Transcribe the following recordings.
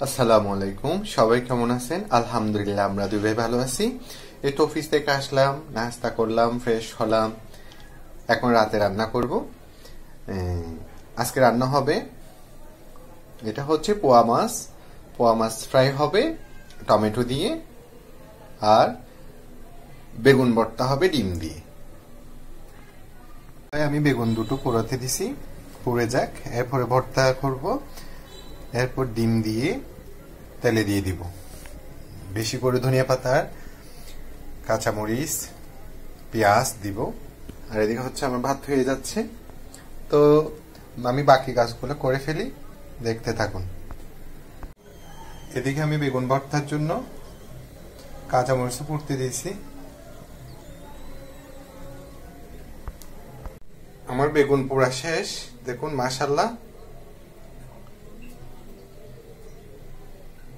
আসসালামু আলাইকুম, সবাই কেমন আছেন? আলহামদুলিল্লাহ, আমরা দুই ভাই ভালো আছি। এই তো অফিস থেকে আসলাম, নাস্তা করলাম, ফ্রেশ হলাম। এখন রাতে রান্না করব। আজকে রান্না হবে, এটা হচ্ছে পোয়া মাছ ফ্রাই হবে টমেটো দিয়ে, আর বেগুন ভর্তা হবে ডিম দিয়ে। আমি বেগুন দুটো পোড়াতে দিছি, পুড়ে যাক, এরপরে ভর্তা করব। এরপর ডিম দিয়ে তেলে দিয়ে দিব, বেশি করে ধনিয়া পাতা, কাঁচামরিচ, পেঁয়াজ দিব। আর এদিকে হচ্ছে আমার ভাত হয়ে যাচ্ছে, তো আমি বাকি কাজগুলো করে ফেলি, দেখতে থাকুন। এদিকে আমি বেগুন ভর্তার জন্য কাঁচামরিচ পুড়তে দিয়েছি। আমার বেগুন পোড়া শেষ, দেখুন মাশাআল্লাহ।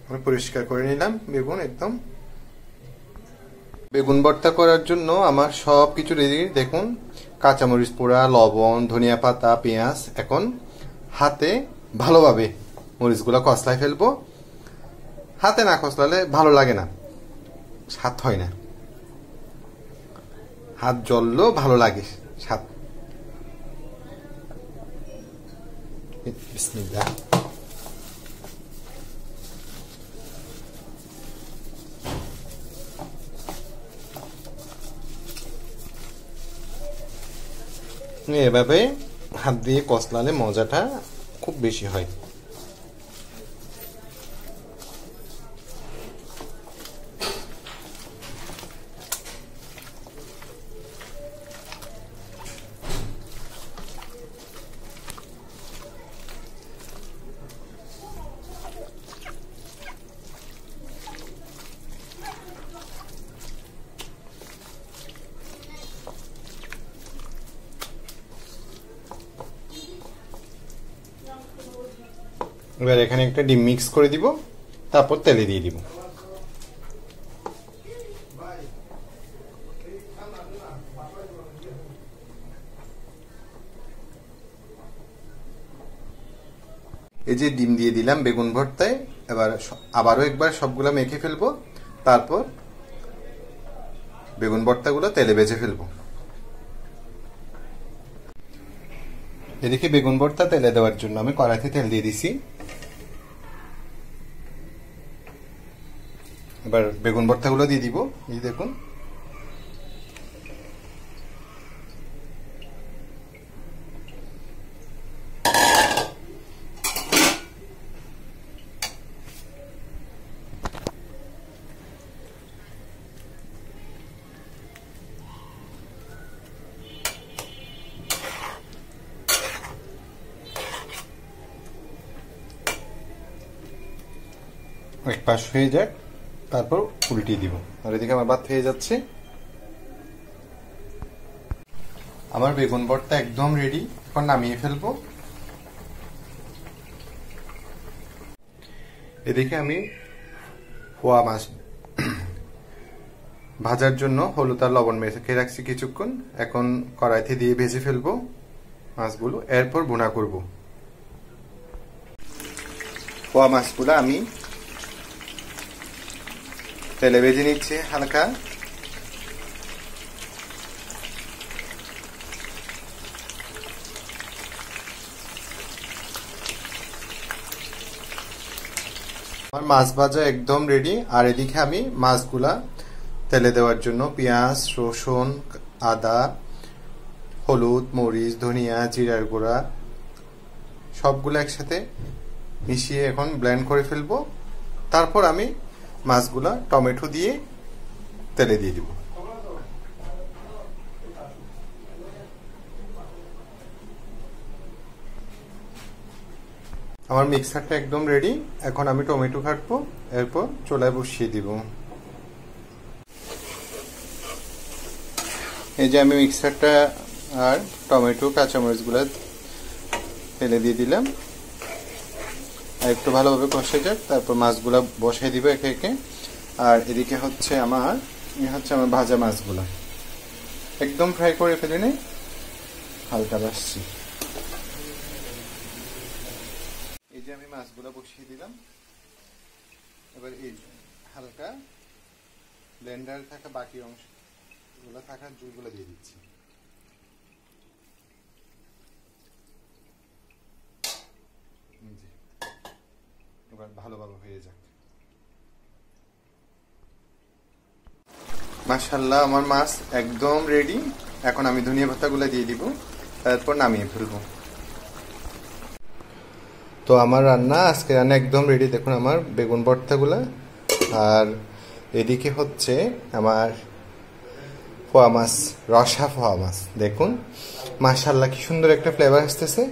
আমি পরিষ্কার করে নিলাম বেগুন একদম। বেগুন ভর্তা করার জন্য আমার সব কিছু রেডি, দেখুন কাঁচামরিচ পোড়া, লবণ, ধনিয়া পাতা, পেঁয়াজ। এখন হাতে ভালোভাবে মরিচগুলো কষলায় ফেলবো। হাতে না কষলালে ভালো লাগে না, স্বাদ হয় না। হাত জ্বললেও ভালো লাগে স্বাদ। বিসমিল্লাহ। এভাবে হাত দিয়ে কষলালে মজাটা খুব বেশি হয়। এবার এখানে একটা ডিম মিক্স করে দিব, তারপর তেলে দিয়ে দিব। এই যে ডিম দিয়ে দিলাম বেগুন ভর্তায়। এবার আবারও একবার সবগুলা মেখে ফেলবো, তারপর বেগুন ভর্তাগুলো তেলে ভেজে ফেলবো। এদিকে বেগুন ভর্তা তেলে দেওয়ার জন্য আমি কড়াইতে তেল দিয়ে দিছি। এবার বেগুন ভর্তাগুলো দিয়ে দিব। এই দেখুন, এক পাশ হয়ে যাক, তারপর উল্টিয়ে দিব। আর এদিকে আমার ভাত হয়ে যাচ্ছে। আমার বেগুন ভর্তা একদম রেডি, এখন নামিয়ে ফেলবো। এদিকে আমি পোয়া মাছ ভাজার জন্য হলুদ আর লবণ মেখে রাখছি কিছুক্ষণ। এখন কড়াইতে দিয়ে ভেজে ফেলবো মাছগুলো, এরপর ভুনা করব। পোয়া মাছগুলো আমি তেলে ভেজে নিচ্ছে হালকা। আমার মাছ ভাজা একদম রেডি। আর এদিকে আমি মাছগুলা তেলে দেওয়ার জন্য পেঁয়াজ, রসুন, আদা, হলুদ, মরিচ, ধনিয়া, জিরার গুঁড়া সবগুলো একসাথে মিশিয়ে এখন ব্লেন্ড করে ফেলবো। তারপর আমি মাছগুলা টমেটো দিয়ে তেলে দিয়ে দিব। আমার মিক্সারটা একদম রেডি, এখন আমি টমেটো কাটবো, এরপর চুলায় বসিয়ে দিব। এই যে আমি মিক্সারটা আর টমেটো, কাঁচামরিচগুলো তেলে দিয়ে দিলাম। আর একটু ভালোভাবে কষে যাক, তারপর মাছগুলা বসাই দিব একে একে। আর এদিকে হচ্ছে আমার ভাজা মাছগুলা একদম ফ্রাই করে ফেলে নেই, হালকা ভাজছি। এই যে আমি মাছগুলো বসিয়ে দিলাম। এবার এই হালকা ব্লেন্ডার থাকা বাকি অংশগুলো থাকা জুসগুলো দিয়ে দিচ্ছি। এবার ভালোভাবে হয়ে যাক। মাশাআল্লাহ, আমার মাছ একদম রেডি। এখন আমি ধনিয়া পাতাগুলো দিয়ে দিব, তারপর নামিয়ে ফেলবো। তো আমার রান্না, আজকে রান্না একদম রেডি। দেখুন আমার বেগুন ভর্তাগুলো, আর এদিকে হচ্ছে আমার পোয়া মাছ, রসা পোয়া মাছ। দেখুন মাশাআল্লাহ কি সুন্দর একটা ফ্লেভার আসতেছে।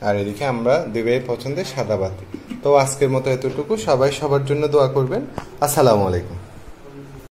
আর এদিকে আমরা দুই পছন্দের সাদা ভাত। তো আজকের মতো এতটুকু। সবাই সবার জন্য দোয়া করবেন। আসসালামু আলাইকুম।